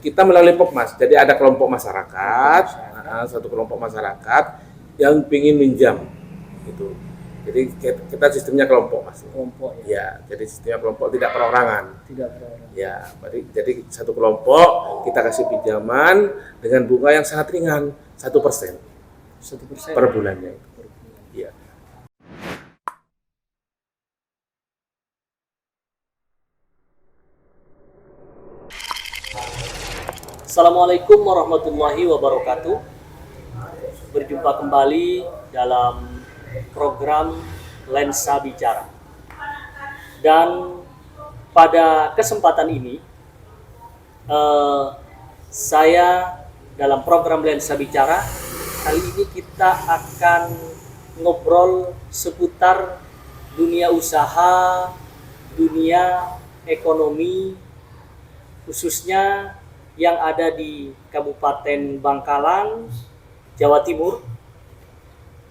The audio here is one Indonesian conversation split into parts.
kita melalui Popmas. Jadi ada kelompok masyarakat, satu kelompok masyarakat yang ingin minjam gitu. Jadi kita sistemnya kelompok, Mas. Kelompok ya. Ya, jadi sistemnya kelompok, tidak perorangan. Tidak perorangan. Ya, jadi satu kelompok kita kasih pinjaman dengan bunga yang sangat ringan, 1% 1% per bulannya. Iya. Assalamualaikum warahmatullahi wabarakatuh. Berjumpa kembali dalam program Lensa Bicara. Dan pada kesempatan ini saya dalam program Lensa Bicara kali ini kita akan ngobrol seputar dunia usaha, dunia ekonomi, khususnya yang ada di Kabupaten Bangkalan, Jawa Timur.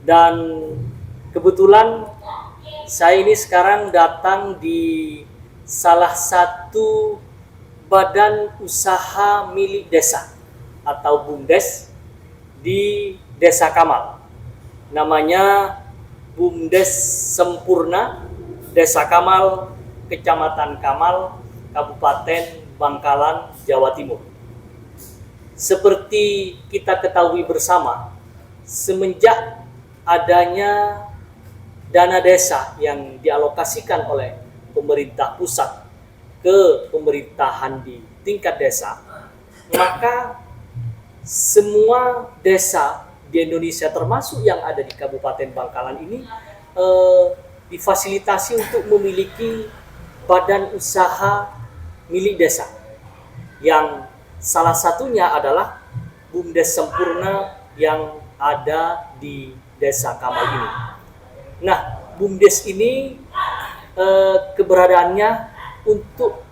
Dan kebetulan saya ini sekarang datang di salah satu badan usaha milik desa atau BUMDes di Desa Kamal. Namanya BUMDes Sempurna, Desa Kamal, Kecamatan Kamal, Kabupaten Bangkalan, Jawa Timur. Seperti kita ketahui bersama, semenjak adanya dana desa yang dialokasikan oleh pemerintah pusat ke pemerintahan di tingkat desa, maka semua desa di Indonesia termasuk yang ada di Kabupaten Bangkalan ini difasilitasi untuk memiliki badan usaha milik desa, yang salah satunya adalah BUMDes Sempurna yang ada di Desa Kamal ini. Nah, BUMDes ini keberadaannya untuk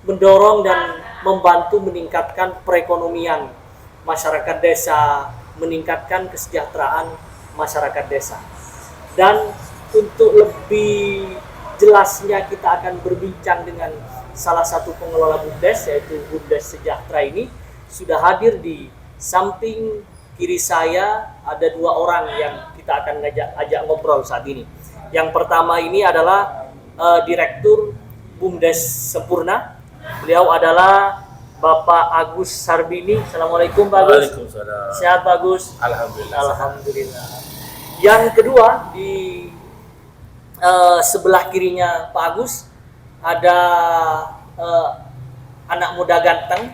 mendorong dan membantu meningkatkan perekonomian masyarakat desa, meningkatkan kesejahteraan masyarakat desa. Dan untuk lebih jelasnya kita akan berbincang dengan salah satu pengelola BUMDes, yaitu BUMDes Sejahtera ini. Sudah hadir di samping kiri saya ada dua orang yang kita akan ajak ngobrol saat ini. Yang pertama ini adalah Direktur BUMDes Sempurna. Beliau adalah Bapak Agus Sarbini. Assalamualaikum Pak Agus. Waalaikumsalam. Sehat Pak Agus? Alhamdulillah. Alhamdulillah. Yang kedua di sebelah kirinya Pak Agus ada anak muda ganteng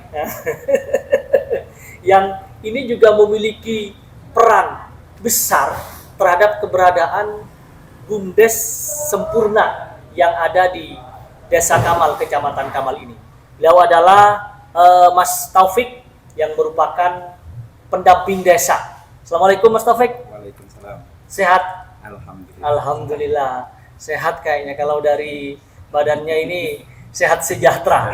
yang ini juga memiliki peran besar terhadap keberadaan BUMDes Sempurna yang ada di Desa Kamal, Kecamatan Kamal ini. Beliau adalah Mas Taufik yang merupakan pendamping desa. Assalamualaikum Mas Taufik. Waalaikumsalam. Sehat? Alhamdulillah. Alhamdulillah. Sehat kayaknya, kalau dari badannya ini sehat sejahtera.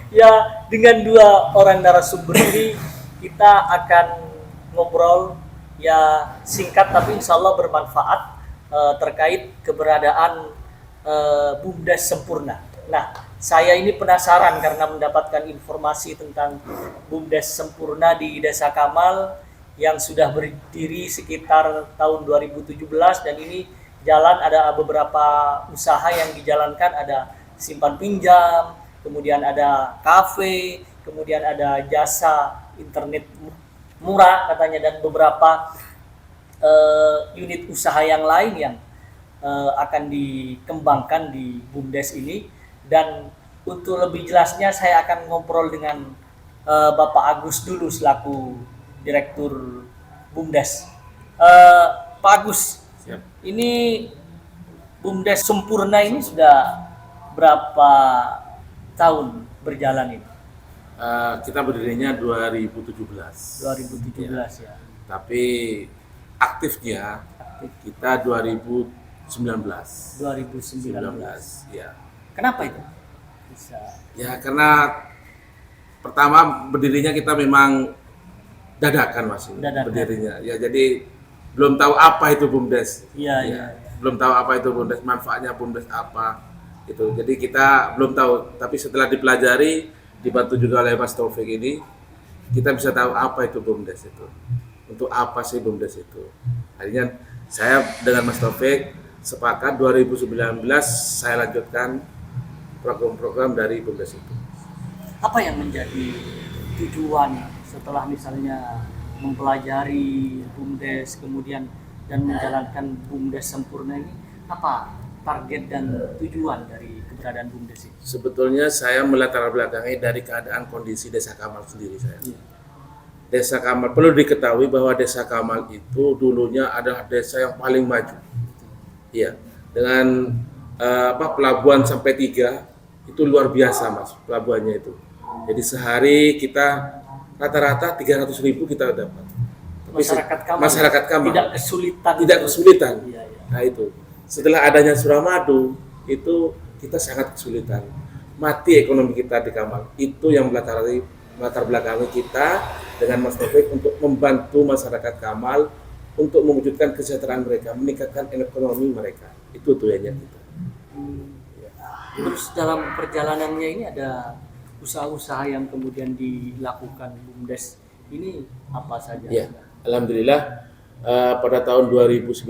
Ya, dengan dua orang narasumber ini kita akan ngobrol ya singkat tapi insya Allah bermanfaat terkait keberadaan BUMDes Sempurna. Nah, saya ini penasaran karena mendapatkan informasi tentang BUMDes Sempurna di Desa Kamal yang sudah berdiri sekitar tahun 2017, dan ini jalan ada beberapa usaha yang dijalankan, ada simpan pinjam, kemudian ada kafe, kemudian ada jasa internet murah katanya, dan beberapa unit usaha yang lain yang akan dikembangkan di BUMDes ini. Dan untuk lebih jelasnya saya akan ngobrol dengan Bapak Agus dulu selaku Direktur BUMDes. Pak Agus, Siap. ini BUMDes Sempurna ini sudah berapa tahun berjalan ini? Kita berdirinya 2017. 2017 ya. Tapi aktifnya kita 2019. 2019. Ya. Kenapa itu? Bisa. Ya karena pertama berdirinya kita memang dadakan Mas. Dadakan. Berdirinya. Ya jadi belum tahu apa itu BUMDes. Iya, iya. Belum tahu apa itu BUMDes, manfaatnya BUMDes apa. Itu. Jadi kita belum tahu, tapi setelah dipelajari, dibantu juga oleh Mas Taufik ini, kita bisa tahu apa itu BUMDes itu. Untuk apa sih BUMDes itu. Akhirnya saya dengan Mas Taufik sepakat 2019 saya lanjutkan program-program dari BUMDes itu. Apa yang menjadi tujuan setelah misalnya mempelajari BUMDes kemudian dan menjalankan BUMDes sempurna ini, apa target dan tujuan dari keberadaan BUMDes ini? Sebetulnya saya melatar belakangi dari keadaan kondisi Desa Kamal sendiri saya. Desa Kamal, perlu diketahui bahwa Desa Kamal itu dulunya adalah desa yang paling maju. Iya, dengan pelabuhan sampai 3 itu luar biasa Mas, pelabuhannya itu. Jadi sehari kita rata-rata 300.000 kita dapat. Tapi masyarakat Kamal tidak kesulitan. Iya, iya. Nah itu. Setelah adanya Suramadu itu kita sangat kesulitan. Mati ekonomi kita di Kamal. Itu yang melatar belakangi kita dengan Mas Taufik untuk membantu masyarakat Kamal untuk mewujudkan kesejahteraan mereka, meningkatkan ekonomi mereka. Itu tujuannya kita. Terus dalam perjalanannya ini ada usaha-usaha yang kemudian dilakukan BUMDes ini apa saja? Ya, alhamdulillah pada tahun 2019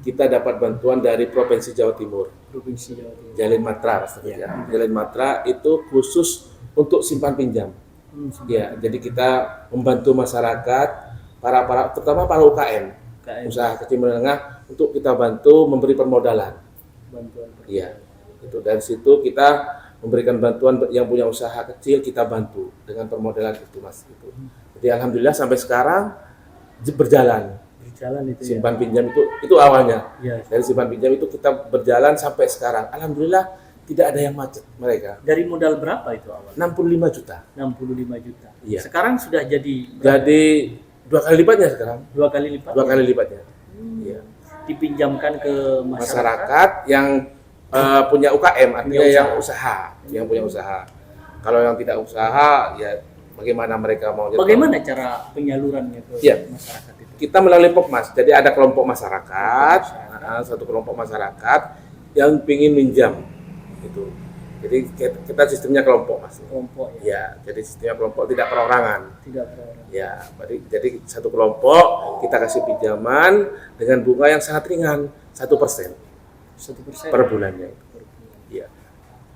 kita dapat bantuan dari Provinsi Jawa Timur. Provinsi Jawa Timur. Jalin Matra, ya. Jalin Matra itu khusus untuk simpan pinjam. Ya, jadi kita membantu masyarakat, terutama para UKM, usaha kecil menengah, untuk kita bantu memberi permodalan. Iya, itu dari situ kita memberikan bantuan yang punya usaha kecil, kita bantu dengan permodalan itu Mas. Itu. Jadi alhamdulillah sampai sekarang berjalan itu simpan pinjam itu awalnya. Ya. Dari simpan pinjam itu kita berjalan sampai sekarang. Alhamdulillah tidak ada yang macet mereka. Dari modal berapa itu awal? 65 juta. 65 juta. Iya. Sekarang sudah jadi Jadi 2 kali lipatnya sekarang. 2 kali lipat. 2 kali lipatnya. Iya. Dipinjamkan ke Masyarakat yang punya UKM, artinya yang punya usaha. Kalau yang tidak usaha, ya bagaimana mereka mau? Bagaimana cara penyalurannya ke masyarakat itu? Kita melalui POKMAS, jadi ada kelompok masyarakat, satu kelompok masyarakat yang ingin minjam, itu. Jadi kita sistemnya kelompok Mas. Kelompok ya. Jadi sistemnya kelompok, tidak perorangan. Tidak perorangan. Ya, jadi satu kelompok kita kasih pinjaman dengan bunga yang sangat ringan, 1% 1% per bulannya. Iya.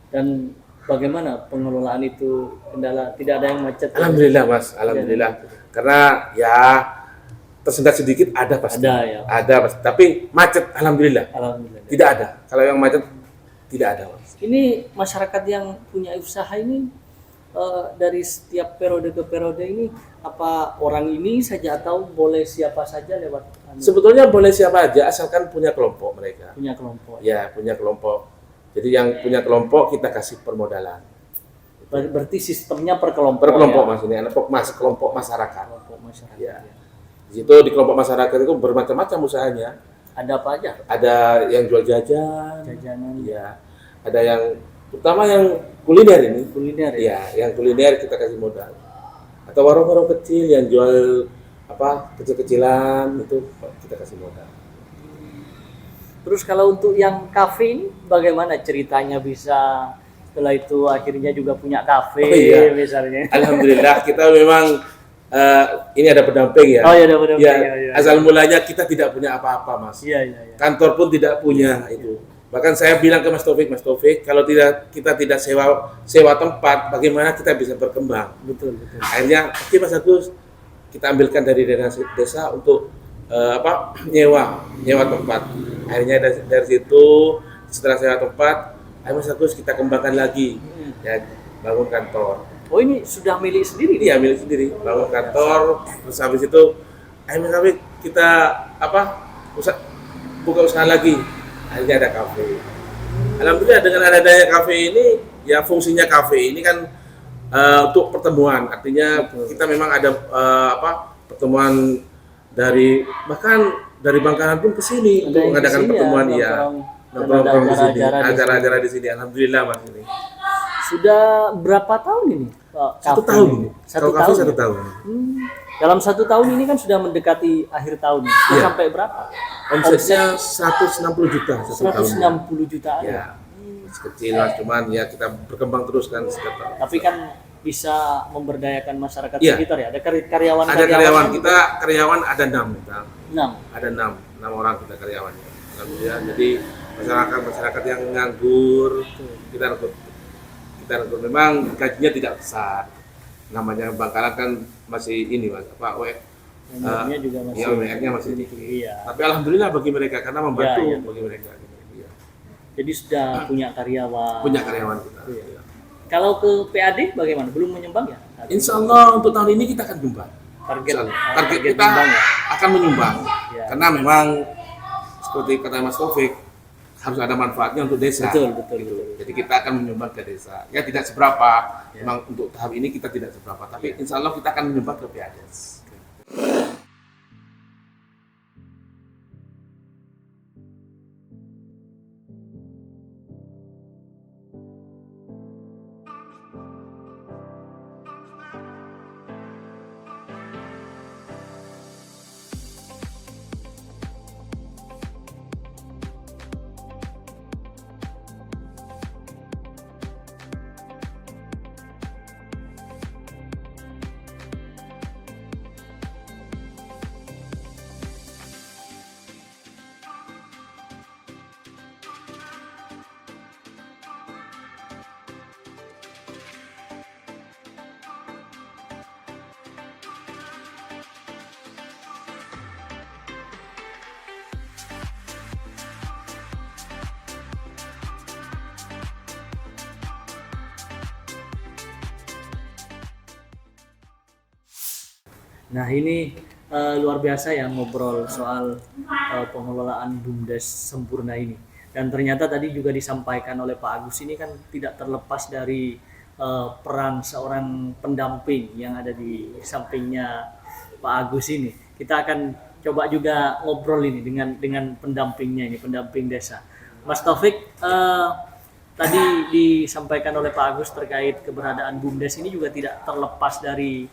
Dan bagaimana pengelolaan itu, kendala tidak ada yang macet? Alhamdulillah Mas, alhamdulillah. Karena ya tersendat sedikit ada pasti. Ada pasti. Tapi macet alhamdulillah. Tidak ada. Kalau yang macet tidak ada Mas. Ini masyarakat yang punya usaha ini dari setiap periode ke periode ini, apa orang ini saja atau boleh siapa saja lewat? Sebetulnya boleh siapa aja asalkan punya kelompok mereka. Punya kelompok. Ya, punya kelompok. Jadi yang punya kelompok kita kasih permodalan. Berarti sistemnya per kelompok. Per kelompok Mas, ini anak kelompok masyarakat. Kelompok masyarakat. Ya. Di situ di kelompok masyarakat itu bermacam-macam usahanya. Ada apa aja? Ada yang jual jajanan. Ya. Ada yang terutama yang kuliner ini. Kuliner ya. Yang kuliner kita kasih modal. Atau warung-warung kecil yang jual kecil-kecilan itu kita kasih modal. Terus kalau untuk yang kafe ini bagaimana ceritanya bisa setelah itu akhirnya juga punya kafe misalnya? Alhamdulillah kita memang ini ada pendamping ya. Oh iya, ada pendamping. Ya, asal mulanya kita tidak punya apa-apa Mas. Iya. Kantor pun tidak punya itu. Bahkan saya bilang ke Mas Taufik, kalau kita tidak sewa tempat, bagaimana kita bisa berkembang? Betul. Akhirnya, oke Mas Agus, kita ambilkan dari desa untuk nyewa tempat. Akhirnya dari situ setelah sewa tempat, ayo Mas Agus kita kembangkan lagi, ya bangun kantor. Oh ini sudah milik sendiri? Iya milik sendiri, bangun kantor, terus habis itu, ayo Mas Agus kita buka usaha lagi. Akhirnya ada kafe. Alhamdulillah dengan adanya kafe ini, ya fungsinya kafe ini kan untuk pertemuan. Artinya kita memang ada pertemuan bahkan dari Bangkalan pun ke sini untuk mengadakan pertemuan nongkrong di sini, acara-acara di sini. Alhamdulillah Mas ini. Sudah berapa tahun ini? Satu tahun. Satu tahun. Dalam 1 tahun ini kan sudah mendekati akhir tahun. Sampai berapa? Omsetnya 160 juta. 160 juta. Ya. kecil lah, cuman ya kita berkembang terus kan sekitar. Tapi kan bisa memberdayakan masyarakat Iya. sekitar ya. Ada karyawan. Ada karyawan kita, karyawan ada 6 kita. 6. Ada 6 orang kita karyawannya. Alhamdulillah. Jadi masyarakat yang nganggur kita rekrut. Memang gajinya tidak besar. Namanya Bangkalan kan masih ini Mas, Umurnya juga masih. ya UMR-nya masih tinggi. Iya. Tapi alhamdulillah bagi mereka karena membantu Iya. bagi mereka. Iya. Jadi sudah punya karyawan. Punya karyawan kita. Iya. Iya. Kalau ke PAD bagaimana? Belum menyumbang ya? Insya Allah untuk tahun ini kita akan nyumbang. Target Target kita nyumbang ya? akan menyumbang. Ya. Karena memang seperti kata Mas Taufik harus ada manfaatnya untuk desa. Betul. Jadi kita akan menyumbang ke desa. Ya tidak seberapa. Ya. Memang untuk tahap ini kita tidak seberapa. Tapi insya Allah kita akan menyumbang ke PADES. Nah ini luar biasa ya ngobrol soal pengelolaan BUMDes sempurna ini. Dan ternyata tadi juga disampaikan oleh Pak Agus ini kan tidak terlepas dari peran seorang pendamping yang ada di sampingnya Pak Agus ini. Kita akan coba juga ngobrol ini dengan pendampingnya ini, pendamping desa. Mas Taufik, tadi disampaikan oleh Pak Agus terkait keberadaan BUMDes ini juga tidak terlepas dari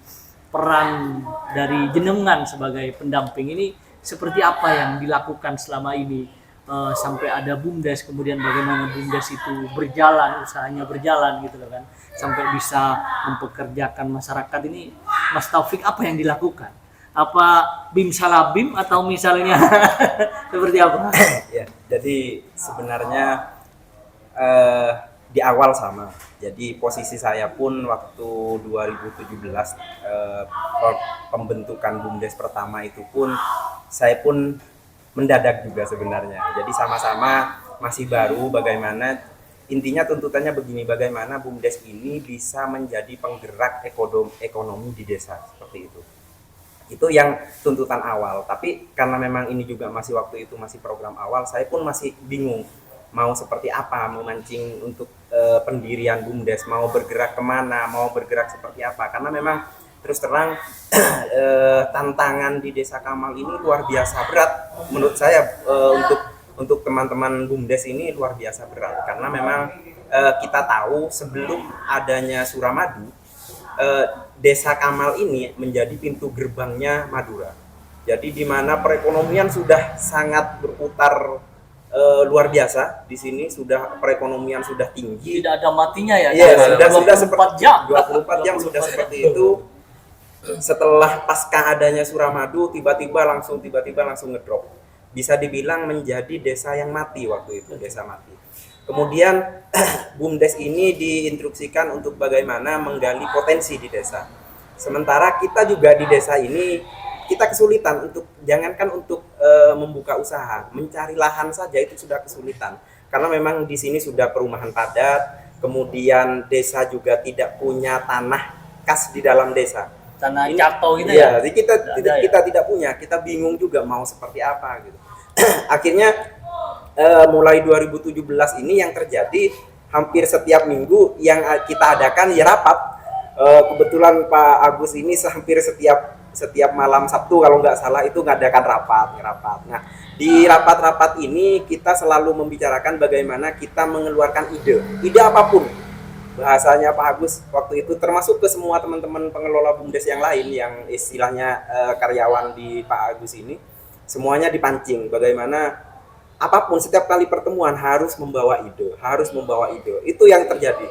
peran dari jenengan sebagai pendamping ini. Seperti apa yang dilakukan selama ini sampai ada BUMDes, kemudian bagaimana BUMDes itu berjalan, usahanya berjalan gitu loh kan, sampai bisa mempekerjakan masyarakat ini. Mas Taufik, apa yang dilakukan? Apa bim salah bim atau misalnya seperti apa? Ya, jadi sebenarnya di awal sama. Jadi posisi saya pun waktu 2017 pembentukan BUMDes pertama itu pun saya pun mendadak juga sebenarnya. Jadi sama-sama masih baru, bagaimana intinya tuntutannya begini, bagaimana BUMDes ini bisa menjadi penggerak ekonomi di desa seperti itu. Itu yang tuntutan awal. Tapi karena memang ini juga masih waktu itu masih program awal, saya pun masih bingung mau seperti apa, memancing untuk pendirian BUMDes, mau bergerak kemana, mau bergerak seperti apa. Karena memang terus terang tantangan di Desa Kamal ini luar biasa berat menurut saya, untuk teman-teman BUMDes ini luar biasa berat. Karena memang kita tahu sebelum adanya Suramadu, Desa Kamal ini menjadi pintu gerbangnya Madura. Jadi di mana perekonomian sudah sangat berputar luar biasa di sini, sudah perekonomian sudah tinggi. Tidak ada matinya ya? Iya, sudah 24 jam. 24 jam sudah seperti itu. Setelah pasca adanya Suramadu, tiba-tiba langsung ngedrop. Bisa dibilang menjadi desa yang mati waktu itu, desa mati. Kemudian BUMDes ini diinstruksikan untuk bagaimana menggali potensi di desa. Sementara kita juga di desa ini kita kesulitan untuk, jangankan untuk membuka usaha, mencari lahan saja itu sudah kesulitan. Karena memang di sini sudah perumahan padat, kemudian desa juga tidak punya tanah kas di dalam desa. Tanah cato gitu ya? Iya, kita tidak punya, kita bingung juga mau seperti apa gitu. Akhirnya mulai 2017 ini yang terjadi, hampir setiap minggu yang kita adakan ya rapat. Kebetulan Pak Agus ini hampir setiap malam Sabtu kalau nggak salah itu ngadakan rapat. Nah, di rapat-rapat ini kita selalu membicarakan bagaimana kita mengeluarkan ide apapun. Bahasanya Pak Agus waktu itu termasuk ke semua teman-teman pengelola BUMDes yang lain yang istilahnya karyawan di Pak Agus ini, semuanya dipancing bagaimana apapun setiap kali pertemuan harus membawa ide. Itu yang terjadi.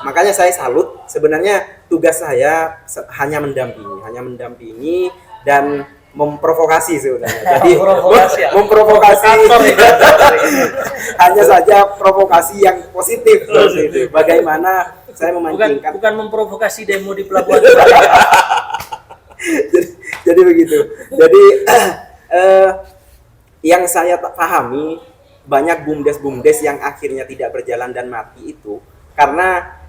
Makanya saya salut, sebenarnya tugas saya hanya mendampingi dan memprovokasi sebenarnya. Jadi memprovokasi hanya saja provokasi yang positif. Bagaimana saya memancingkan bukan memprovokasi demo di pelabuhan. jadi begitu. Jadi yang saya pahami banyak bumdes yang akhirnya tidak berjalan dan mati itu karena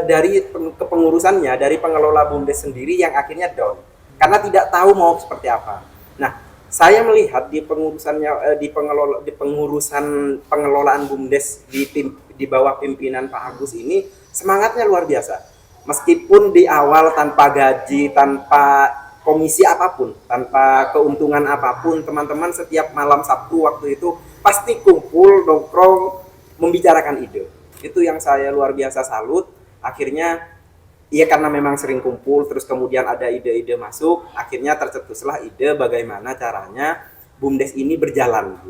dari kepengurusannya, dari pengelola bumdes sendiri yang akhirnya down karena tidak tahu mau seperti apa. Nah, saya melihat di pengurusannya di pengelolaan bumdes di bawah pimpinan Pak Agus ini semangatnya luar biasa. Meskipun di awal tanpa gaji, tanpa komisi apapun, tanpa keuntungan apapun, teman-teman setiap malam Sabtu waktu itu pasti kumpul, nongkrong, membicarakan ide. Itu yang saya luar biasa salut. Akhirnya iya karena memang sering kumpul, terus kemudian ada ide-ide masuk, akhirnya tercetuslah ide bagaimana caranya bumdes ini berjalan.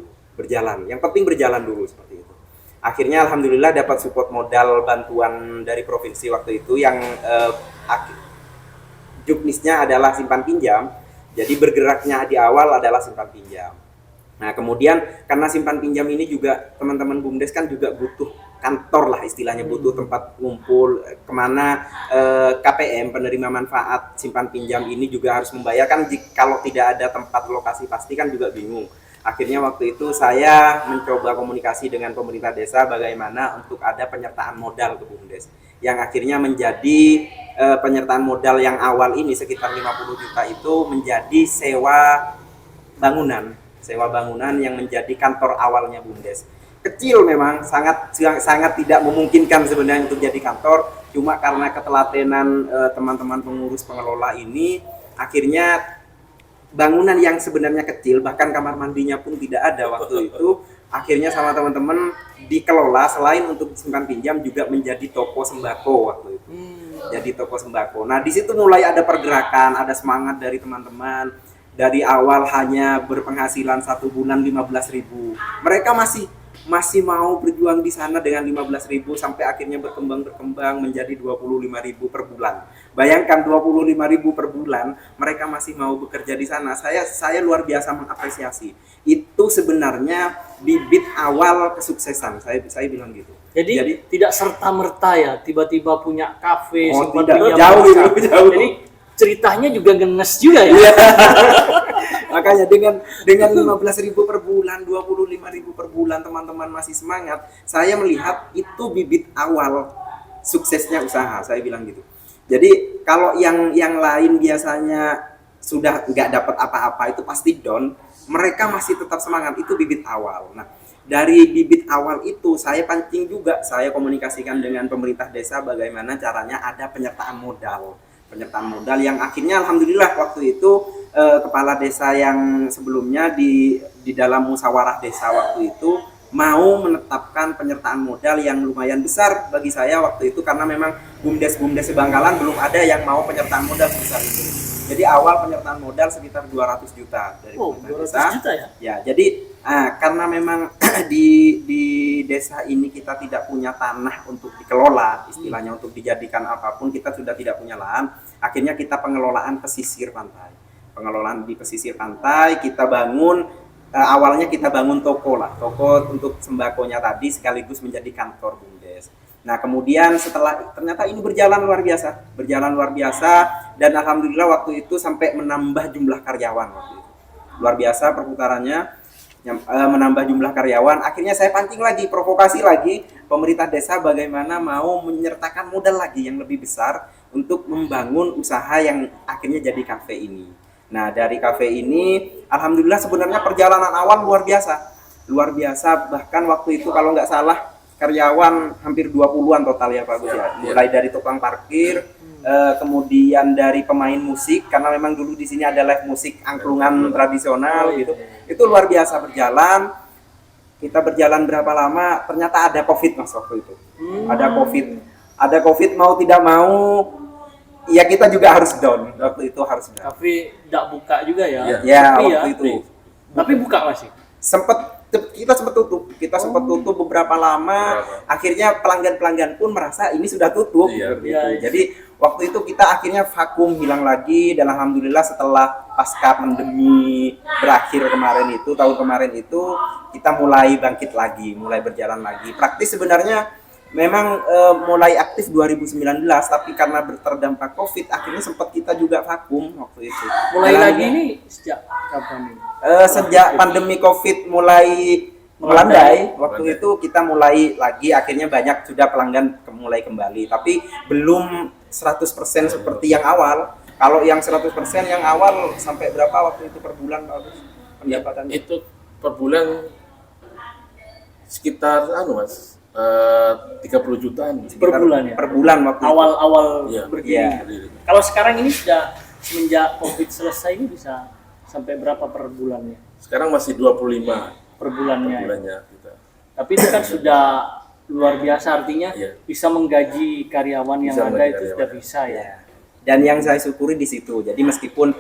Yang penting berjalan dulu seperti itu. Akhirnya alhamdulillah dapat support modal bantuan dari provinsi waktu itu yang juknisnya adalah simpan pinjam. Jadi bergeraknya di awal adalah simpan pinjam. Nah kemudian karena simpan pinjam ini juga teman-teman bumdes kan juga butuh kantor lah istilahnya, butuh tempat ngumpul kemana KPM penerima manfaat simpan pinjam ini juga harus membayarkan. Kalau tidak ada tempat lokasi pasti kan juga bingung. Akhirnya waktu itu saya mencoba komunikasi dengan pemerintah desa bagaimana untuk ada penyertaan modal ke bumdes yang akhirnya menjadi penyertaan modal yang awal ini sekitar 50 juta itu menjadi sewa bangunan yang menjadi kantor awalnya bumdes. Kecil memang, sangat tidak memungkinkan sebenarnya untuk jadi kantor, cuma karena ketelatenan teman-teman pengurus pengelola ini akhirnya bangunan yang sebenarnya kecil, bahkan kamar mandinya pun tidak ada waktu itu, akhirnya sama teman-teman dikelola selain untuk simpan pinjam juga menjadi toko sembako waktu itu. Jadi toko sembako. Nah, di situ mulai ada pergerakan, ada semangat dari teman-teman. Dari awal hanya berpenghasilan 1 bulan 15.000. Mereka masih mau berjuang di sana dengan 15.000 sampai akhirnya berkembang menjadi 25.000 per bulan. Bayangkan 25.000 per bulan, mereka masih mau bekerja di sana. Saya luar biasa mengapresiasi. Itu sebenarnya bibit awal kesuksesan. Saya bilang gitu. Jadi tidak serta-merta ya tiba-tiba punya kafe, tidak, jauh. Jadi ceritanya juga ngenes juga ya. Makanya dengan 15.000 per bulan, 25.000 per bulan teman-teman masih semangat. Saya melihat itu bibit awal suksesnya usaha, saya bilang gitu. Jadi kalau yang lain biasanya sudah nggak dapat apa-apa itu pasti down, mereka masih tetap semangat, itu bibit awal. Nah, dari bibit awal itu saya pancing juga, saya komunikasikan dengan pemerintah desa bagaimana caranya ada penyertaan modal yang akhirnya alhamdulillah waktu itu kepala desa yang sebelumnya di dalam musyawarah desa waktu itu mau menetapkan penyertaan modal yang lumayan besar bagi saya waktu itu karena memang bumdes Bangkalan belum ada yang mau penyertaan modal sebesar itu. Jadi awal penyertaan modal sekitar 200 juta dari pemerintah desa. 200 juta ya? Ya, jadi karena memang di desa ini kita tidak punya tanah untuk dikelola, istilahnya untuk dijadikan apapun, kita sudah tidak punya lahan. Akhirnya kita pengelolaan pesisir pantai. Pengelolaan di pesisir pantai kita bangun, awalnya kita bangun toko untuk sembakonya tadi sekaligus menjadi kantor bumdes. Nah kemudian setelah ternyata ini berjalan luar biasa dan alhamdulillah waktu itu sampai menambah jumlah karyawan waktu itu. Luar biasa perputarannya. Menambah jumlah karyawan, akhirnya saya pancing lagi, provokasi lagi pemerintah desa bagaimana mau menyertakan modal lagi yang lebih besar untuk membangun usaha yang akhirnya jadi kafe ini. Nah dari kafe ini alhamdulillah sebenarnya perjalanan awal luar biasa, bahkan waktu itu kalau nggak salah karyawan hampir 20-an total ya Pak Gus ya, mulai dari tukang parkir, kemudian dari pemain musik karena memang dulu di sini ada live musik angklungan tradisional gitu. Itu luar biasa berjalan. Kita berjalan berapa lama ternyata ada Covid Mas waktu itu. Ada Covid mau tidak mau ya kita juga harus down. Waktu itu harus down. Tapi enggak buka juga ya. Ya waktu itu. Tapi buka masih. Sempet kita sempat tutup beberapa lama. Akhirnya pelanggan pun merasa ini sudah tutup. Jadi waktu itu kita akhirnya vakum, hilang lagi, dan alhamdulillah setelah pasca pandemi berakhir kemarin itu, tahun kemarin itu, kita mulai bangkit lagi, mulai berjalan lagi. Praktis sebenarnya memang mulai aktif 2019, tapi karena terdampak COVID akhirnya sempat kita juga vakum waktu itu. Mulai lagi ini sejak kapan ini? Sejak pandemi COVID mulai melandai, waktu itu kita mulai lagi, akhirnya banyak sudah pelanggan mulai kembali, tapi belum 100% seperti yang awal. Kalau yang 100% yang awal sampai berapa waktu itu per bulan Pak Agus pendapatannya? Itu per bulan sekitar Mas 30 jutaan Per bulan ya? Per bulan waktu awal Iya, berdiri. Kalau sekarang ini sudah semenjak COVID selesai ini bisa sampai berapa per bulannya? Sekarang masih 25 Per bulannya. kita. Tapi itu kan sudah luar biasa, artinya Iya. bisa menggaji karyawan yang Bisa ada menggaji itu karyawan. sudah bisa ya. Dan yang saya syukuri di situ. Jadi meskipun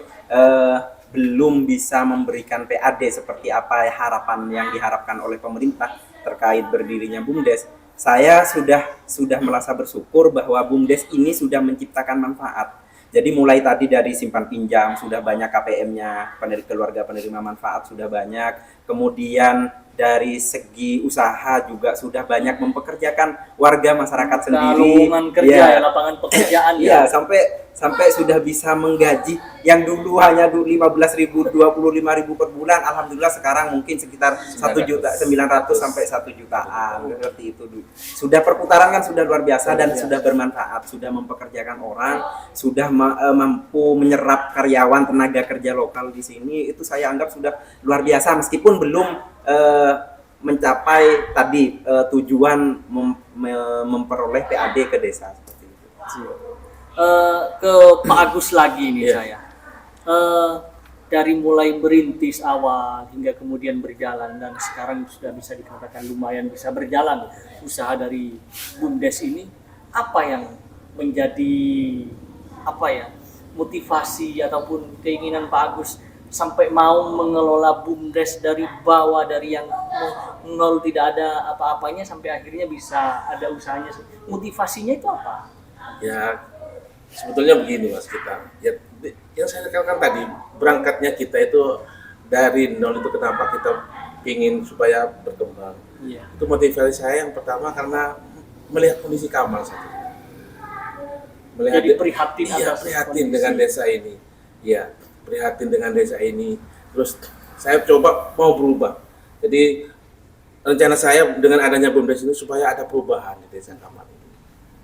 belum bisa memberikan PAD seperti apa harapan yang diharapkan oleh pemerintah terkait berdirinya BUMDes, saya sudah merasa bersyukur bahwa BUMDes ini sudah menciptakan manfaat. Jadi mulai tadi dari simpan pinjam sudah banyak KPM-nya, keluarga penerima manfaat sudah banyak. Kemudian dari segi usaha juga sudah banyak mempekerjakan warga masyarakat sendiri. Lowongan kerja ya, lapangan pekerjaan ya. Sampai sudah bisa menggaji yang dulu hanya 15.000, 25.000 per bulan, alhamdulillah sekarang mungkin sekitar 1.900.000 sampai 1 jutaan seperti itu. Sudah perputaran kan sudah luar biasa dan sudah bermanfaat, sudah mempekerjakan orang, sudah mampu menyerap karyawan tenaga kerja lokal di sini. Itu saya anggap sudah luar biasa meskipun belum mencapai tadi tujuan memperoleh PAD ke desa seperti itu. Ke Pak Agus lagi nih saya. Dari mulai merintis awal hingga kemudian berjalan dan sekarang sudah bisa dikatakan lumayan bisa berjalan usaha dari BUMDes ini, apa yang menjadi motivasi ataupun keinginan Pak Agus sampai mau mengelola BUMDes dari bawah, dari yang nol tidak ada apa-apanya sampai akhirnya bisa ada usahanya. Motivasinya itu apa? Ya sebetulnya begini Mas, kita ya, yang saya katakan tadi, berangkatnya kita itu dari nol, itu kenapa kita ingin supaya berkembang. Itu motivasi saya yang pertama karena melihat kondisi Kamal satu. Jadi prihatin prihatin dengan desa ini. Ya, prihatin dengan desa ini. Terus saya coba mau berubah. Jadi rencana saya dengan adanya BUMDes ini supaya ada perubahan di desa Kamal ini.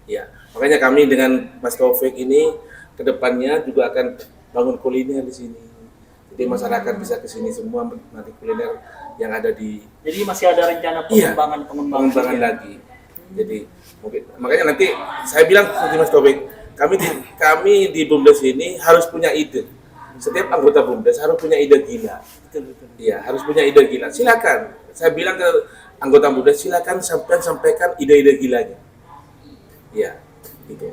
Ya, makanya kami dengan Mas Taufik ini kedepannya juga akan bangun kuliner di sini. Jadi masyarakat bisa ke sini semua menikmati kuliner yang ada di. Jadi masih ada rencana pengembangan lagi. Jadi mungkin makanya nanti saya bilang seperti Mas Taufik, kami di BUMDes ini harus punya ide. Setiap anggota BUMDes harus punya ide gila. Betul. Iya, harus punya ide gila. Silakan. Saya bilang ke anggota BUMDes, silakan sampaikan ide-ide gilanya. Iya, gitu.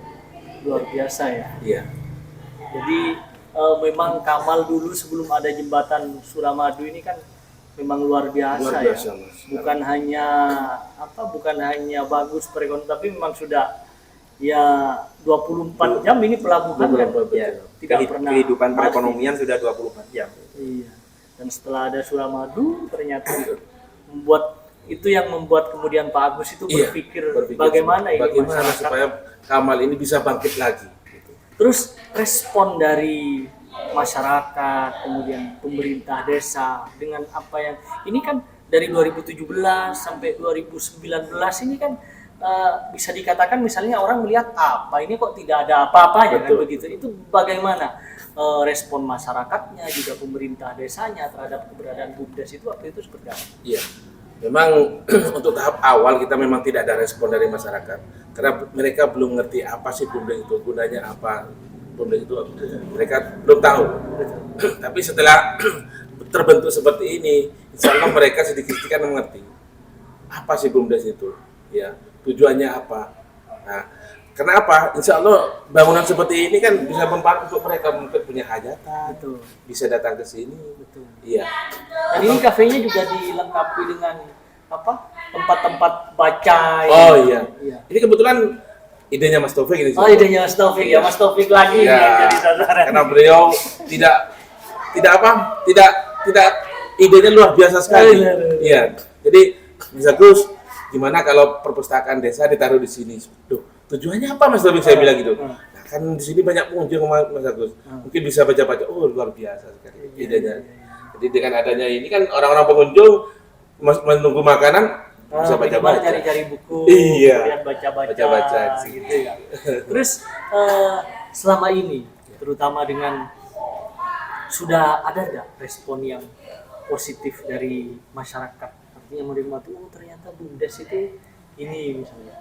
Luar biasa ya. Iya. Jadi memang Kamal dulu sebelum ada jembatan Suramadu ini kan memang luar biasa ya. Mas. Bukan hanya bagus perekonomian, tapi memang sudah ya 24 jam ini pelabuhan kan. Ya, tidak pernah kehidupan perekonomian sudah 24 jam. Iya. Dan setelah ada Suramadu ternyata membuat itu yang membuat kemudian Pak Agus itu berpikir bagaimana supaya Kamal ini bisa bangkit lagi. Gitu. Terus respon dari masyarakat, kemudian pemerintah desa dengan apa yang ini kan dari 2017 sampai 2019 ini kan bisa dikatakan misalnya orang melihat apa ini kok tidak ada apa-apanya kan begitu. Itu bagaimana respon masyarakatnya juga pemerintah desanya terhadap keberadaan BUMDes itu waktu itu seperti apa? Iya. Memang untuk tahap awal kita memang tidak ada respon dari masyarakat karena mereka belum ngerti apa sih BUMDes itu, gunanya apa BUMDes itu, mereka belum tahu. Tapi setelah terbentuk seperti ini, insya Allah mereka sedikit-sedikit kan mengerti apa sih BUMDes itu, ya tujuannya apa. Nah, Karena apa? Insya Allah bangunan seperti ini kan bisa bermanfaat untuk mereka, mungkin punya hajatan, Betul. bisa datang ke sini. Betul. Iya. Dan ini kafenya juga dilengkapi dengan apa? Tempat-tempat baca. Oh ya. iya. Iya. Ini kebetulan idenya Mas Taufik ini. Oh, idenya Mas Taufik ya, Mas Taufik lagi Iya. yang jadi sasaran. Karena beliau tidak idenya luar biasa sekali. Iya. Jadi Mas Agus, gimana kalau perpustakaan desa ditaruh di sini? Duh, tujuannya apa Mas Taufik, saya bilang gitu. Nah, kan di sini banyak pengunjung Mas Agus. Mungkin bisa baca-baca. Oh, luar biasa sekali idenya. Jadi dengan adanya ini kan orang-orang pengunjung menunggu makanan bisa baca-baca. Cari-cari buku, Iya. kemudian baca-baca Baca-baca, gitu ya. Terus selama ini, terutama dengan sudah ada nggak respon yang positif dari masyarakat? Artinya menerima tuh, oh ternyata BUMDes itu ini misalnya.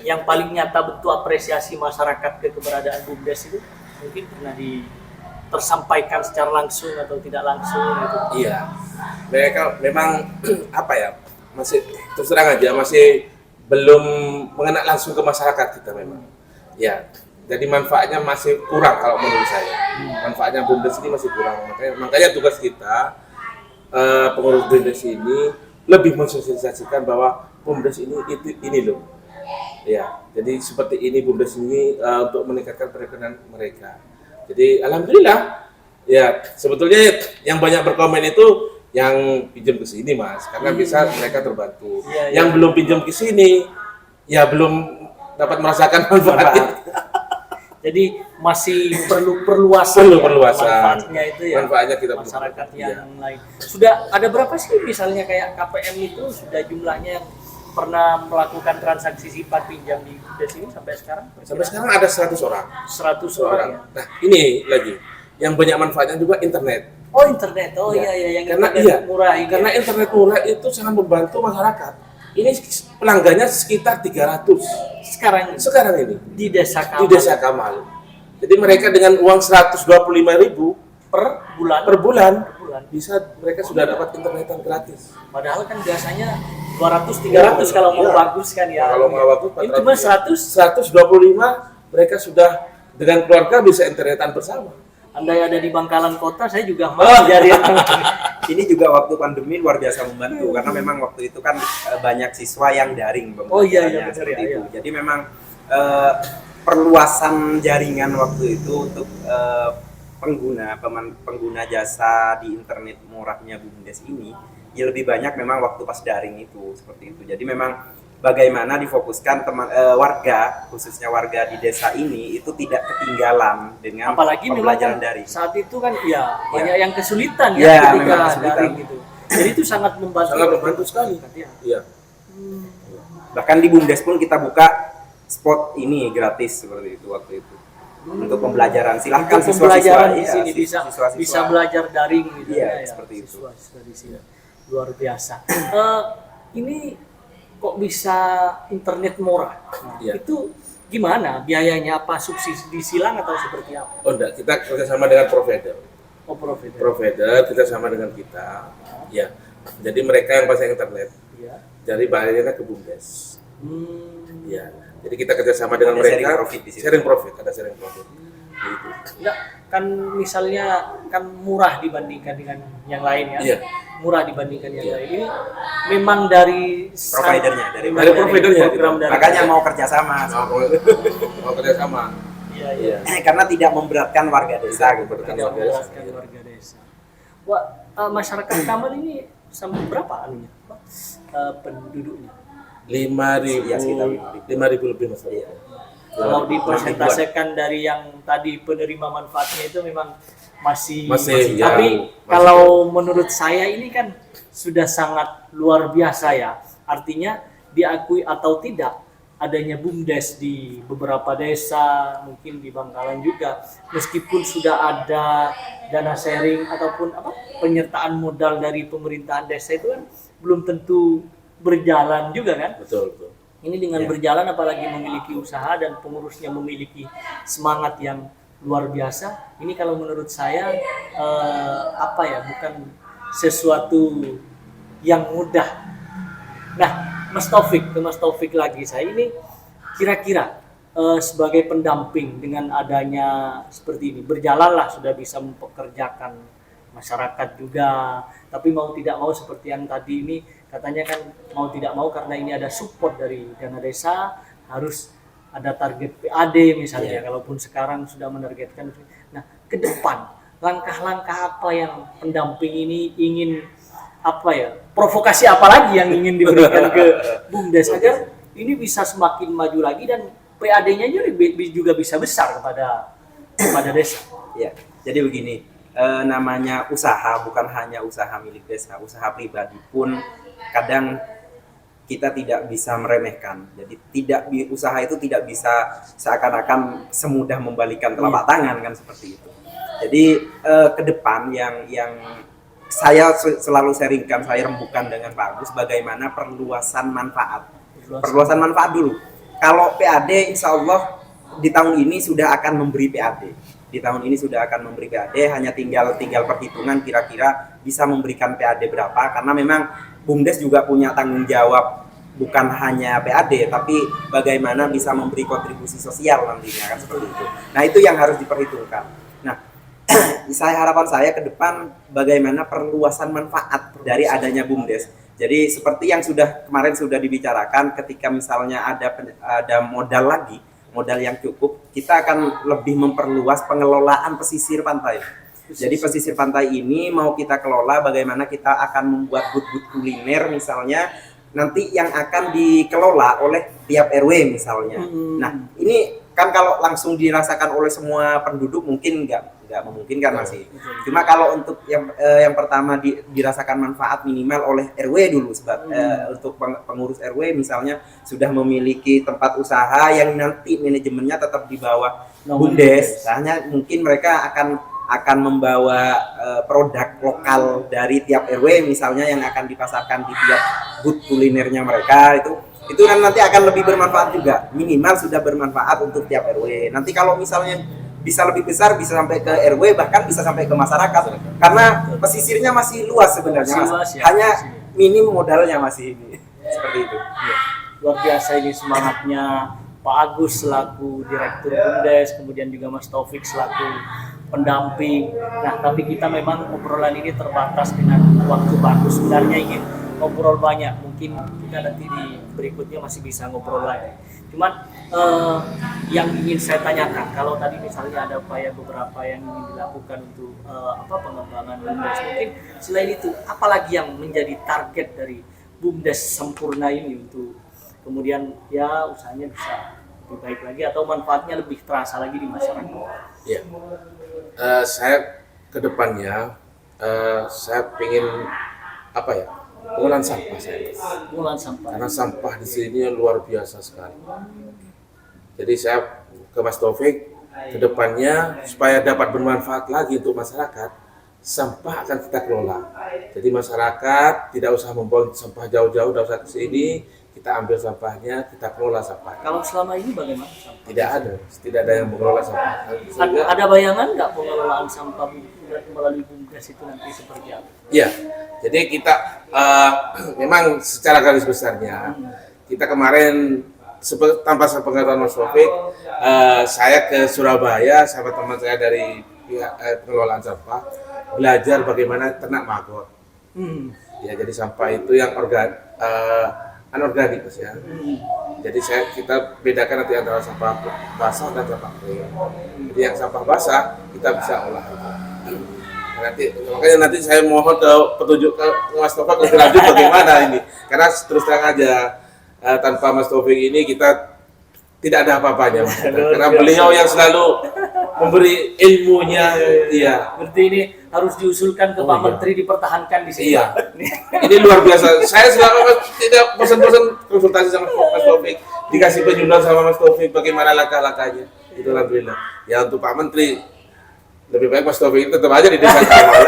Yang paling nyata bentuk apresiasi masyarakat ke keberadaan BUMDes itu mungkin pernah tersampaikan secara langsung atau tidak langsung gitu. Iya, mereka memang apa ya, masih terus terang aja masih belum mengena langsung ke masyarakat kita memang. Ya, jadi manfaatnya masih kurang kalau menurut saya. Manfaatnya BUMDes ini masih kurang. Makanya tugas kita pengurus BUMDes ini lebih mensosialisasikan bahwa BUMDes ini loh. Ya, jadi seperti ini BUMDes ini untuk meningkatkan perekonomian mereka. Jadi alhamdulillah ya, sebetulnya yang banyak berkomen itu yang pinjam ke sini Mas, karena bisa mereka terbantu. Yang belum pinjam ke sini ya belum dapat merasakan manfaatnya. Jadi masih perlu perluasan manfaatnya itu ya, manfaatnya kita masyarakat yang lain. Sudah ada berapa sih misalnya kayak KPM itu sudah jumlahnya yang pernah melakukan transaksi sifat pinjam di BUMDes ini sampai sekarang? Sampai sekarang ada 100 orang. 100 orang ya? Nah ini lagi, yang banyak manfaatnya juga internet. Oh internet, oh iya yang karena internet murah ini. Karena internet murah itu sangat membantu masyarakat. Ini pelanggannya sekitar 300 sekarang ini di Desa Kamal. Di Desa Kamal. Jadi mereka dengan uang 125.000 per bulan bisa mereka sudah dapat internetan gratis. Padahal kan biasanya 200-300 kalau mau bagus kan ya. Kalau mau bagus 400. Ini cuma 125 mereka sudah dengan keluarga bisa internetan bersama. Andai ada di Bangkalan Kota, saya juga mau jadi. Ini juga waktu pandemi luar biasa membantu karena memang waktu itu kan banyak siswa yang daring pembelajarannya seperti itu. Jadi memang perluasan jaringan waktu itu untuk pengguna jasa di internet murahnya BUMDes ini ya lebih banyak memang waktu pas daring itu seperti itu. Jadi memang bagaimana difokuskan warga, khususnya warga di desa ini itu tidak ketinggalan dengan apalagi pembelajaran memang daring. Saat itu kan ya banyak yang kesulitan ketika daring gitu. Jadi itu sangat membantu. Sangat membantu sekali. Iya. Bahkan di BUMDes pun kita buka spot ini gratis seperti itu waktu itu. Untuk pembelajaran, silahkan siswa-siswa di sini siswa-siswa bisa belajar daring gitu ya, seperti itu. Siswa di sini luar biasa. Ini kok bisa internet murah? Itu gimana biayanya? Apa subsidi silang atau seperti apa? Oh enggak, kita kerjasama dengan provider. Oh provider. Provider kita sama dengan kita. Ya. Jadi mereka yang pasang internet. Iya. Jadi bayarnya ke BUMDes. Ya. Jadi kita kerjasama dengan mereka. Sharing profit, ada sharing profit. Gitu. Enggak, kan misalnya kan murah dibandingkan dengan yang lain ya. Iya. Murah dibandingkan yang lain. Ini memang dari providernya, dari providernya program dari makanya mau kerjasama. Mau kerjasama. Iya. Karena tidak memberatkan warga desa gitu. Warga desa. Wah, masyarakat Kamal ini sampai berapa anunya? Penduduknya? 5.000 lebih Mas. Iya. Kalau dipersentasekan dari yang tadi penerima manfaatnya itu memang masih ya, tapi kalau menurut saya ini kan sudah sangat luar biasa ya. Artinya diakui atau tidak adanya BUMDes di beberapa desa, mungkin di Bangkalan juga, meskipun sudah ada dana sharing ataupun penyertaan modal dari pemerintahan desa itu kan belum tentu berjalan juga kan? Betul. Ini dengan berjalan apalagi memiliki usaha dan pengurusnya memiliki semangat yang luar biasa. Ini kalau menurut saya bukan sesuatu yang mudah. Nah, Mas Taufik lagi, saya ini kira-kira sebagai pendamping dengan adanya seperti ini berjalanlah sudah bisa mempekerjakan masyarakat juga, tapi mau tidak mau seperti yang tadi ini katanya kan mau tidak mau karena ini ada support dari dana desa harus ada target PAD misalnya, kalaupun sekarang sudah menargetkan. Nah, ke depan langkah-langkah apa yang pendamping ini ingin provokasi apa lagi yang ingin diberikan ke BUMDes agar ini bisa semakin maju lagi dan PAD-nya juga bisa besar kepada desa. Ya, jadi begini, namanya usaha bukan hanya usaha milik desa, usaha pribadi pun kadang kita tidak bisa meremehkan. Jadi usaha itu tidak bisa seakan-akan semudah membalikan telapak tangan kan seperti itu. Jadi ke depan yang saya selalu sharingkan, saya rembukan dengan Pak Agus bagaimana perluasan manfaat. Perluasan manfaat dulu. Kalau PAD insya Allah di tahun ini sudah akan memberi PAD. Di tahun ini sudah akan memberi PAD, hanya tinggal perhitungan kira-kira bisa memberikan PAD berapa, karena memang BUMDes juga punya tanggung jawab bukan hanya PAD, tapi bagaimana bisa memberi kontribusi sosial nantinya kan seperti itu. Nah, itu yang harus diperhitungkan. Nah, harapan saya ke depan bagaimana perluasan manfaat dari adanya BUMDes. Jadi seperti yang kemarin sudah dibicarakan, ketika misalnya ada modal yang cukup, kita akan lebih memperluas pengelolaan pesisir pantai. Jadi pesisir pantai ini mau kita kelola bagaimana kita akan membuat but-but kuliner misalnya nanti yang akan dikelola oleh tiap RW misalnya. Nah, ini kan kalau langsung dirasakan oleh semua penduduk mungkin nggak memungkinkan masih. Cuma kalau untuk yang pertama dirasakan manfaat minimal oleh RW dulu untuk pengurus RW misalnya sudah memiliki tempat usaha yang nanti manajemennya tetap di bawah BUMDes. Hanya mungkin mereka akan membawa produk lokal dari tiap RW misalnya yang akan dipasarkan di tiap booth kulinernya mereka itu kan nanti akan lebih bermanfaat juga, minimal sudah bermanfaat untuk tiap RW. Nanti kalau misalnya bisa lebih besar, bisa sampai ke RW, bahkan bisa sampai ke masyarakat, karena pesisirnya masih luas sebenarnya, hanya minim modalnya masih ini. Seperti itu. Ya. Luar biasa ini semangatnya Pak Agus selaku Direktur BUMDes, kemudian juga Mas Taufik selaku pendamping. Nah, tapi kita memang obrolan ini terbatas dengan waktu bagus. Sebenarnya ingin ngobrol banyak, mungkin kita nanti di berikutnya masih bisa ngobrol lagi. Cuman yang ingin saya tanyakan, kalau tadi misalnya ada upaya beberapa yang ingin dilakukan untuk pengembangan BUMDes, mungkin selain itu, apalagi yang menjadi target dari BUMDes sempurna ini untuk kemudian ya usahanya bisa lebih baik lagi atau manfaatnya lebih terasa lagi di masyarakat? Ya, saya kedepannya saya ingin pengolahan sampah Pengolahan sampah. Karena sampah di sini luar biasa sekali. Jadi saya ke Mas Taufik, kedepannya supaya dapat bermanfaat lagi untuk masyarakat, sampah akan kita kelola. Jadi masyarakat tidak usah membawa sampah jauh-jauh, tidak usah ke sini, kita ambil sampahnya, kita kelola sampah. Kalau selama ini bagaimana sampah? Tidak ada yang mengelola sampah. Ada bayangan nggak pengelolaan sampah melalui BUMDes itu nanti seperti apa? Iya, jadi kita memang secara garis besarnya, kita kemarin tanpa sepengetahuan Mas Taufik, saya ke Surabaya sama teman saya dari pihak pengelolaan sampah, belajar bagaimana ternak maggot. Ya, jadi sampah itu yang anorganik, Mas, ya. Jadi kita bedakan nanti antara sampah basah dan sampah kering. Jadi yang sampah basah kita bisa olah. Makanya nanti saya mohon petunjuk ke Mas Taufik lebih lanjut bagaimana ini. Karena terus terang aja tanpa Mas Taufik ini kita tidak ada apa-apanya, Mas. Karena beliau yang selalu memberi ilmunya. Iya. Berarti ini harus diusulkan ke Pak Menteri dipertahankan di sini. Iya. Ini luar biasa. Saya selama tidak bosan-bosan konsultasi sama Mas Taufik, dikasih penyuluhan sama Mas Taufik bagaimana langkah-langkahnya. Itu alhamdulillah. Ya untuk Pak Menteri lebih baik Mas Taufik itu tetap aja di desa Kamal.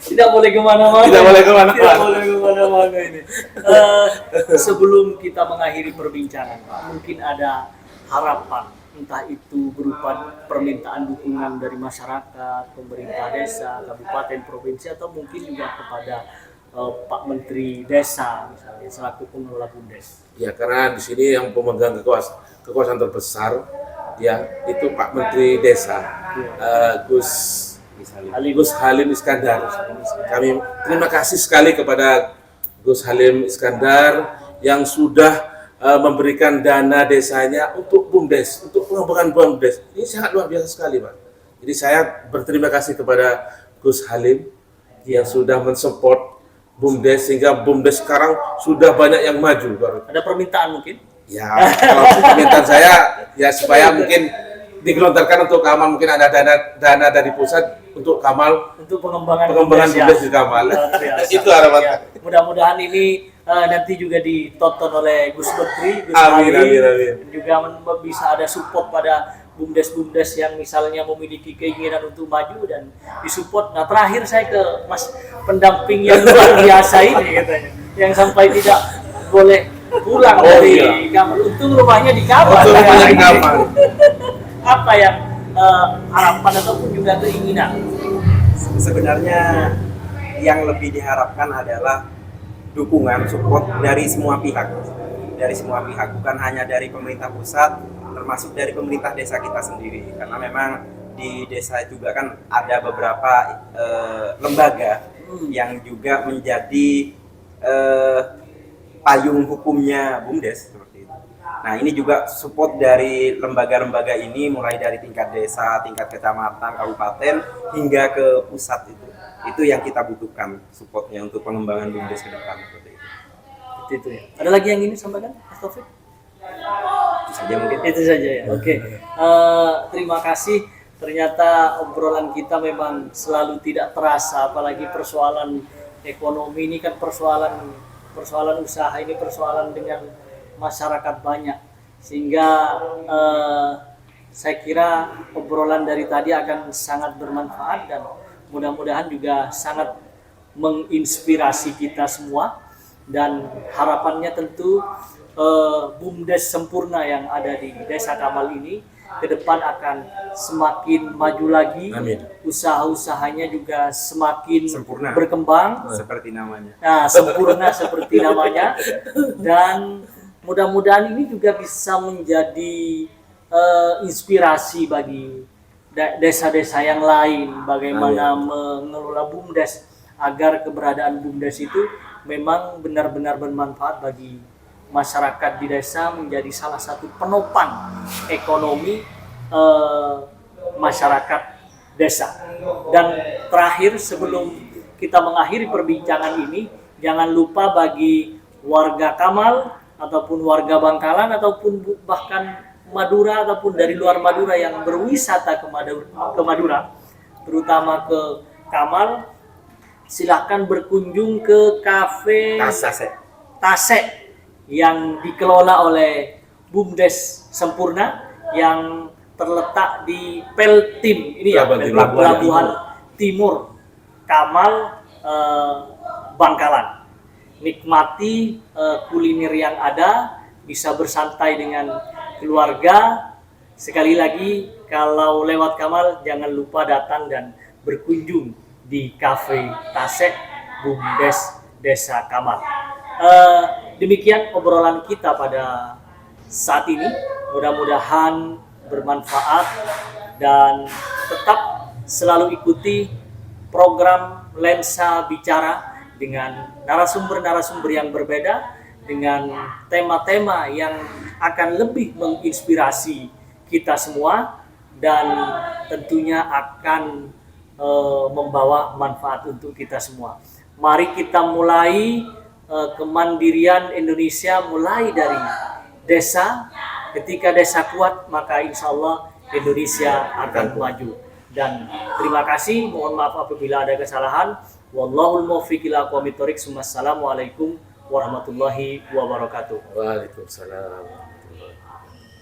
Tidak boleh kemana-mana. Tidak boleh kemana-mana. Tidak boleh kemana-mana ini. Sebelum kita mengakhiri perbincangan, Pak, mungkin ada harapan, entah itu berupa permintaan dukungan dari masyarakat, pemerintah desa, kabupaten, provinsi, atau mungkin juga kepada Pak Menteri Desa misalnya selaku pengelola BUMDes? Ya, karena di sini yang pemegang kekuasaan terbesar ya itu Pak Menteri Desa, Gus Halim Iskandar. Kami terima kasih sekali kepada Gus Halim Iskandar yang sudah memberikan dana desanya untuk BUMDes, untuk pengembangan BUMDes. Ini sangat luar biasa sekali, Pak. Jadi saya berterima kasih kepada Gus Halim yang sudah mensupport BUMDes sehingga BUMDes sekarang sudah banyak yang maju. Ada permintaan mungkin? Ya, kalau permintaan saya ya supaya mungkin digelontorkan untuk Kamal, mungkin ada dana dari pusat untuk Kamal, untuk pengembangan BUMDes di Kamal. Itu harapan. Ya, mudah-mudahan ini nanti juga ditonton oleh Gus Menteri, Gus Amin. dan juga bisa ada support pada BUMDes yang misalnya memiliki keinginan untuk maju dan disupport. Nah, terakhir saya ke Mas pendamping yang luar biasa ini katanya, yang sampai tidak boleh pulang dari kamar. Untung rumahnya di kamar. Apa yang harapan ataupun juga keinginan? Sebenarnya yang lebih diharapkan adalah dukungan, support dari semua pihak, bukan hanya dari pemerintah pusat, termasuk dari pemerintah desa kita sendiri, karena memang di desa juga kan ada beberapa lembaga yang juga menjadi payung hukumnya BUMDes seperti itu. Nah, ini juga support dari lembaga-lembaga ini mulai dari tingkat desa, tingkat kecamatan, kabupaten hingga ke pusat itu yang kita butuhkan supportnya untuk pengembangan BUMDes ke depan seperti itu. Itu ya. Ada lagi yang ingin sampaikan, Mas Taufik? Itu saja mungkin. Itu saja ya. Oke. Terima kasih. Ternyata obrolan kita memang selalu tidak terasa, apalagi persoalan ekonomi ini kan persoalan usaha ini persoalan dengan masyarakat banyak, sehingga saya kira obrolan dari tadi akan sangat bermanfaat dan mudah-mudahan juga sangat menginspirasi kita semua, dan harapannya tentu BUMDes sempurna yang ada di Desa Kamal ini ke depan akan semakin maju lagi. Amin. Usaha-usahanya juga semakin Sempurna. Berkembang Seperti namanya. Nah, sempurna seperti namanya, dan mudah-mudahan ini juga bisa menjadi inspirasi bagi desa-desa yang lain bagaimana mengelola BUMDes agar keberadaan BUMDes itu memang benar-benar bermanfaat bagi masyarakat di desa, menjadi salah satu penopang ekonomi masyarakat desa. Dan terakhir sebelum kita mengakhiri perbincangan ini, jangan lupa bagi warga Kamal ataupun warga Bangkalan ataupun bahkan Madura ataupun dari luar Madura yang berwisata ke Madura, terutama ke Kamal, silahkan berkunjung ke kafe Tasek yang dikelola oleh BUMDes Sempurna yang terletak di Peltim ini ya, Pelabuhan Timur Kamal, Bangkalan. Nikmati kuliner yang ada, bisa bersantai dengan keluarga. Sekali lagi, kalau lewat Kamal jangan lupa datang dan berkunjung di kafe Tasek BUMDes Desa Kamal. Demikian obrolan kita pada saat ini. Mudah-mudahan bermanfaat dan tetap selalu ikuti program Lensa Bicara dengan narasumber-narasumber yang berbeda, dengan tema-tema yang akan lebih menginspirasi kita semua dan tentunya akan membawa manfaat untuk kita semua. Mari kita mulai kemandirian Indonesia mulai dari desa. Ketika desa kuat, maka insya Allah Indonesia akan maju. Dan terima kasih, mohon maaf apabila ada kesalahan. Wallahul muwaffiq ila aqwamit thoriq. Wassalamualaikum warahmatullahi wabarakatuh. Waalaikumsalam.